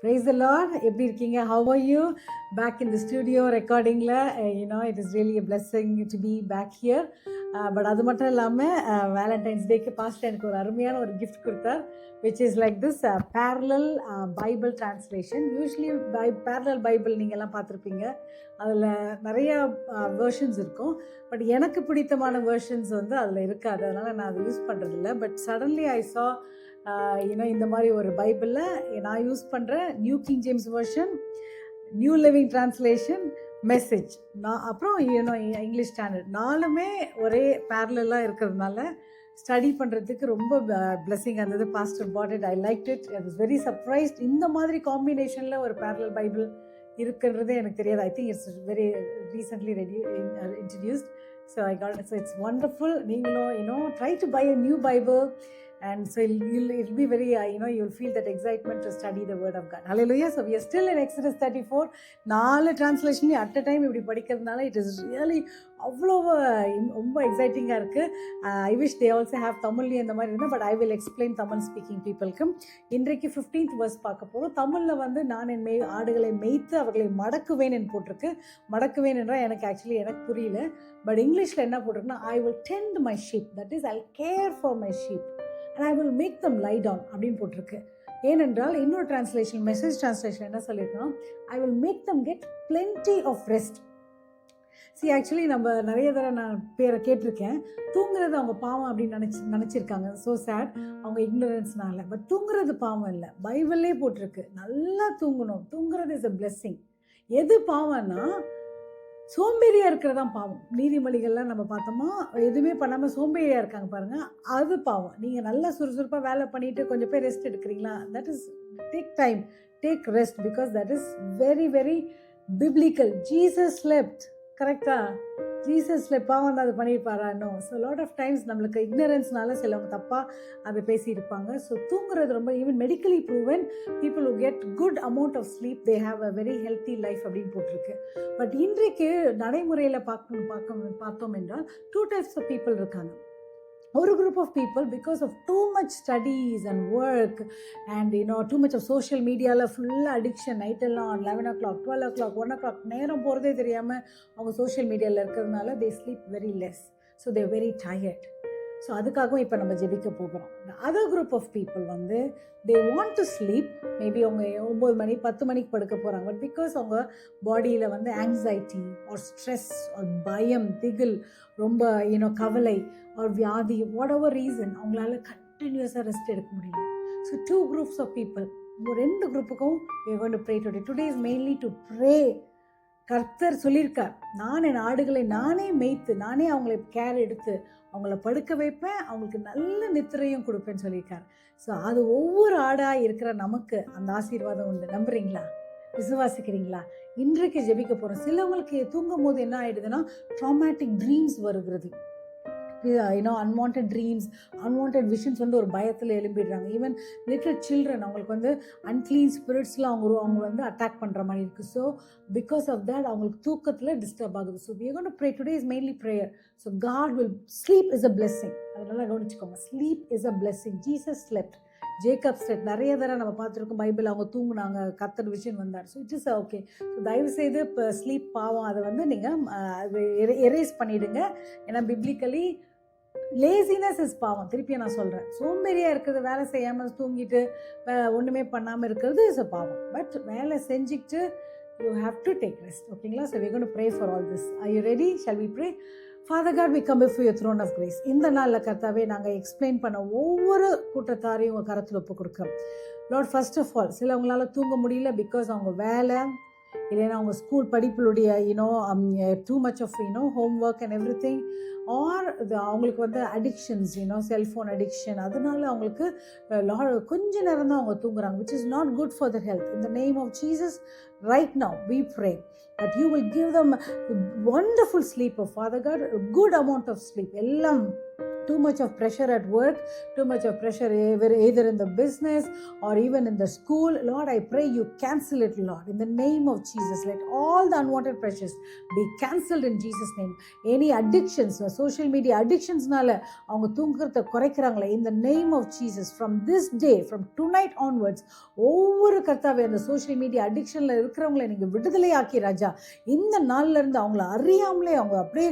Praise the Lord. எப்படி இருக்கீங்க? How are you? Back in the studio recordingல it is really a blessing to be back here. But அது மட்டும் இல்லாமல் Valentine's டேக்கு past எனக்கு ஒரு அருமையான ஒரு கிஃப்ட் கொடுத்தார், which is like this parallel Bible translation. Usually parallel Bible நீங்கள்லாம் பார்த்துருப்பீங்க, அதில் நிறைய வேர்ஷன்ஸ் இருக்கும். பட் எனக்கு பிடித்தமான வேர்ஷன்ஸ் வந்து அதில் இருக்காது, அதனால் நான் அதை யூஸ் பண்ணுறதில்ல. பட் சடன்லி ஐ சா இந்த மாதிரி ஒரு பைபிளில் நான் யூஸ் பண்ணுற new King James version, new living translation, message, அப்புறம் இங்கிலீஷ் ஸ்டாண்டர்ட், நாலுமே ஒரே பேரலாக இருக்கிறதுனால ஸ்டடி பண்ணுறதுக்கு ரொம்ப பிளெஸிங் இருந்தது. Pastor bought it, I like it, I was very surprised. இந்த மாதிரி காம்பினேஷனில் ஒரு பேரலல் பைபிள் இருக்குன்றதே எனக்கு தெரியாது. I think it's very recently introduced. So I got, so it's wonderful. நீங்களும் try to buy a new Bible. And so it'll be very, you'll feel that excitement to study the word of God. Hallelujah. So we are still in Exodus 34. 4 translation at a time இப்படி படிக்கிறதுனால it is really அவ்வளோ ரொம்ப எக்ஸைட்டிங்காக இருக்குது. I wish they also have தமிழ்லேயே இந்த மாதிரி இருந்தால், but I will explain Tamil speaking பீப்புளுக்கு. இன்றைக்கு 15th verse பார்க்க போகிறோம். தமிழில் வந்து நான் என் ஆடுகளை மேய்த்து அவர்களை மடக்குவேன் என்று போட்டிருக்கு. மடக்குவேன் என்றால் எனக்கு புரியல. பட் இங்கிலீஷில் என்ன போட்டிருக்குன்னா, I will tend my sheep, that is I care for my sheep and I will make them lie down அப்படின்னு போட்டிருக்கு. ஏனென்றால் இன்னொரு டிரான்ஸ்லேஷன், மெசேஜ் டிரான்ஸ்லேஷன் என்ன சொல்லியிருக்கோம், I will make them get plenty of rest. See, actually நம்ம நிறைய தடவை நான் பேரை கேட்டிருக்கேன், தூங்குறது அவங்க பாவம் அப்படின்னு நினச்சிருக்காங்க. ஸோ சேட், அவங்க இக்னரன்ஸ்னால. பட் தூங்குறது பாவம் இல்லை, பைபிள்லே போட்டிருக்கு நல்லா தூங்கணும். தூங்குறது இஸ் a blessing. எது பாவம்னா சோம்பேறியாக இருக்கிறதான் பாவம். நீதிமொழிகள்லாம் நம்ம பார்த்தோமா, எதுவுமே பண்ணாமல் சோம்பேறியாக இருக்காங்க பாருங்கள், அது பாவம். நீங்கள் நல்லா சுறுசுறுப்பாக வேலை பண்ணிவிட்டு கொஞ்சம் பேர் ரெஸ்ட் எடுக்கிறீங்களா, that is take time, take rest, because that is very very biblical. Jesus slept, கரெக்டாக? ஜீசஸ் ஸ்லெப், பாவம் தான் அது பண்ணியிருப்பாரா? No. So lot of times நம்மளுக்கு இக்னரன்ஸ்னால சிலவங்க தப்பாக அதை பேசியிருப்பாங்க. ஸோ தூங்குறது ரொம்ப, even medically proven, people who get good amount of sleep, they have a very healthy life அப்படின்னு போட்டிருக்கு. பட் இன்றைக்கு நடைமுறையில் பார்த்தோம் என்றால் 2 types of people இருக்காங்க. ஒரு group of people, because of too much studies and work and too much of social மீடியாவில் ஃபுல்லாக அடிக்ஷன், நைட்டெல்லாம் 11 o'clock 12 o'clock 1 o'clock நேரம் போகிறதே தெரியாமல் அவங்க சோஷியல் மீடியாவில் இருக்கிறதுனால they sleep very less. So they very tired. So அதுக்காகவும் இப்போ நம்ம ஜெபிக்க போகிறோம். அதர் குரூப் ஆஃப் பீப்புள் வந்து they want to sleep, maybe அவங்க 9 மணி 10 மணிக்கு படுக்க போகிறாங்க. பட் பிகாஸ் அவங்க பாடியில் வந்து ஆங்ஸைட்டி ஆர் ஸ்ட்ரெஸ் ஆர் பயம், திகில், ரொம்ப கவலை ஆர் வியாதி, வாட் எவர் ரீசன், அவங்களால கண்டினியூஸாக ரெஸ்ட் எடுக்க முடியல. So 2 groups of people, 2 குரூப்புக்கும் we are going to pray today. Today is mainly to pray. கர்த்தர் சொல்லியிருக்கார், நான் என் ஆடுகளை நானே மேய்த்து நானே அவங்களை கேர் எடுத்து அவங்கள படுக்க வைப்பேன், அவங்களுக்கு நல்ல நித்திரையும் கொடுப்பேன்னு சொல்லியிருக்கார். ஸோ அது ஒவ்வொரு ஆடாக இருக்கிற நமக்கு அந்த ஆசீர்வாதம் உண்டு. நம்புறீங்களா? விசுவாசிக்கிறீங்களா? இன்றைக்கு ஜெபிக்க போகிறோம். சிலவங்களுக்கு தூங்கும் போது என்ன ஆகிடுதுன்னா, ட்ராமேட்டிக் ட்ரீம்ஸ் வருகிறது. அன்வான்ட் ட்ரீம்ஸ், அன்வான்ட் விஷன்ஸ் வந்து ஒரு பயத்தில் எழும்பிடுறாங்க. ஈவன் லிட்டில் சில்ட்ரன், அவங்களுக்கு வந்து அன்க்ளீன் ஸ்பிரிட்ஸில் அவங்க வந்து அட்டாக் பண்ணுற மாதிரி இருக்குது. ஸோ பிகாஸ் ஆஃப் தேட் அவங்களுக்கு தூக்கத்தில் டிஸ்டர்ப் ஆகுது. So we are going to pray. Today is mainly prayer. So God will, sleep is a blessing. அதனால கவனிச்சுக்கோங்க, sleep is a blessing. Jesus slept, Jacob slept. நிறைய தடவை நம்ம பார்த்துருக்கோம் பைபிள், அவங்க தூங்குனாங்க, கர்த்தர் விஷன் வந்தார். So it is okay. So தயவுசெய்து இப்போ ஸ்லீப் பாவம் அதை வந்து நீங்கள் அது எரேஸ் பண்ணிவிடுங்க. ஏன்னா பிப்ளிக்கலி லேசினஸ் இஸ் பாவம். திருப்பியும் நான் சொல்கிறேன், சோம்பேறியாக இருக்கிறது, வேலை செய்யாமல் தூங்கிட்டு ஒன்றுமே பண்ணாமல் இருக்கிறது இஸ் அ பாவம். பட் வேலை செஞ்சுக்கிட்டு you have to take rest. ஓகேங்களா? So we are going to pray for all this. Are you ready? Shall we pray? Father God, we come before your throne of grace. இந்த நாளில் கர்த்தாவே, நாங்கள் explain பண்ண ஒவ்வொரு கூட்டத்தாரையும் உங்கள் கரத்தில் ஒப்பு கொடுக்குறோம். லார்ட், ஃபர்ஸ்ட் ஆஃப் ஆல், சிலவங்களால் தூங்க முடியல பிகாஸ் அவங்க வேலை, இல்லைன்னா அவங்க ஸ்கூல் படிப்புடைய too much of homework and everything, or அவங்களுக்கு வந்து அடிக்ஷன்ஸ், செல்ஃபோன் அடிக்ஷன், அதனால அவங்களுக்கு கொஞ்ச நேரம் தான் அவங்க தூங்குறாங்க, which is not good for their health. In the name of Jesus, right now we pray that you will give them wonderful sleep, oh Father God, a good amount of sleep. எல்லாம் too much of pressure at work, too much of pressure either in the business or even in the school. Lord, I pray you cancel it, Lord, in the name of Jesus. Let all the unwanted pressures be cancelled in Jesus name. Any addictions, social media addictionsனால அவங்க தூங்குறத குறைக்கிறாங்களே, in the name of Jesus, from this day, from tonight onwards, ஒவ்வொரு கர்த்தாவே அந்த social media அடிக்ஷன்ல இருக்கிறவங்களை நீங்க விடுதலை ஆக்கி ராஜா, இந்த நாள்ல இருந்து அவங்கள அறியாமலே அவங்க அப்படியே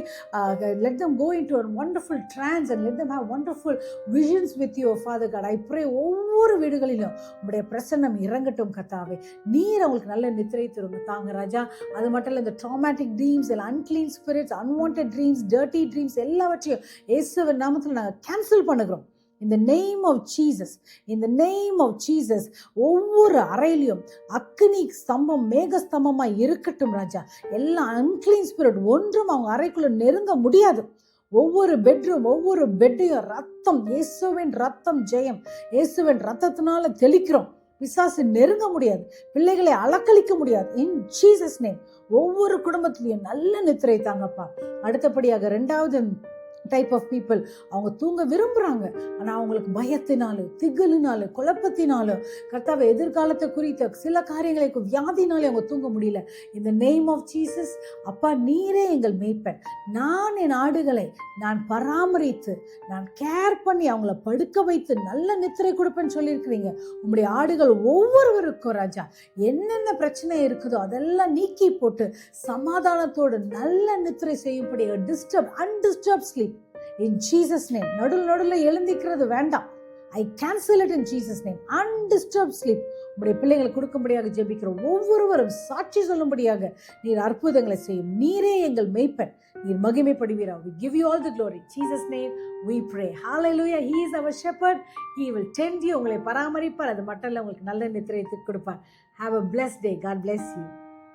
let them go into a wonderful trance and let them have wonderful visions with you, Father God. I pray ஒவ்வொரு வீடுகளிலும் உங்களுடைய பிரசன்னம் இறங்கட்டும் கர்த்தாவே. நீர் அவங்களுக்கு நல்ல நித்திரை தாங்க ராஜா. அது மட்டும் இல்லை, இந்த traumatic dreams, unclean spirits, unwanted dreams, dirty dreams எல்லாவற்றையும் இயேசுவின் நாமத்தில் நாங்கள் கேன்சல் பண்ணுகிறோம். In the name of Jesus, in the name of Jesus, ஒவ்வொரு அறையிலையும் அக்னி ஸ்தம்பம் மேக ஸ்தம்பமா இருக்கட்டும் ராஜா. எல்லா அன்கிளீன் ஸ்பிரிட் ஒன்றும் அவங்க அறைக்குள்ள நெருங்க முடியாது. ஒவ்வொரு பெட்ரூம், ஒவ்வொரு பெட்டையும் ரத்தம், இயேசுவின் ரத்தம் ஜெயம், இயேசுவின் ரத்தத்தினால தெளிக்கிறோம். பிசாசு நெருங்க முடியாது, பிள்ளைகளை அலக்களிக்க முடியாது. இன் ஜீசஸ் நேம் ஒவ்வொரு குடும்பத்திலையும் நல்ல நித்திரை தாங்கப்பா. அடுத்தபடியாக ரெண்டாவது டைப் ஆஃப் பீப்புள், அவங்க தூங்க விரும்புகிறாங்க, ஆனால் அவங்களுக்கு பயத்தினாலும் திகலினாலும் குழப்பத்தினாலும் கர்த்தாவை எதிர்காலத்தை குறித்த சில காரியங்களை வியாதினாலே அவங்க தூங்க முடியல. இந்த நேம் ஆஃப் ஜீசஸ், அப்பா நீரே எங்கள் மேய்ப்பன், நான் என் ஆடுகளை நான் பராமரித்து நான் கேர் பண்ணி அவங்கள படுக்க வைத்து நல்ல நித்திரை கொடுப்பேன்னு சொல்லியிருக்கிறீங்க. உங்களுடைய ஆடுகள் ஒவ்வொருவருக்கும் ராஜா என்னென்ன பிரச்சனை இருக்குதோ அதெல்லாம் நீக்கி போட்டு சமாதானத்தோடு நல்ல நித்திரை செய்யும்படி undisturbed sleep in Jesus name. நடுவில் எழுந்திக்கிறது வேண்டாம். I cancel it in Jesus name. Undisturbed sleep உங்களுடைய பிள்ளைங்களுக்கு கொடுக்கும்படியாக ஜெபிக்கிறோம். ஒவ்வொருவரும் சாட்சி சொல்லும்படியாக நீர் அற்புதங்களை செய்யும். நீரே எங்கள் மேய்ப்பன், நீர் மகிமைப்படுவீராக. We give you all the glory. Jesus name we pray. Hallelujah. He is our shepherd. He will tend you. உங்களை பராமரிப்பார். அது மட்டும் இல்லை, உங்களுக்கு நல்ல நித்திரையை கொடுப்பார். Have a blessed day. God bless you.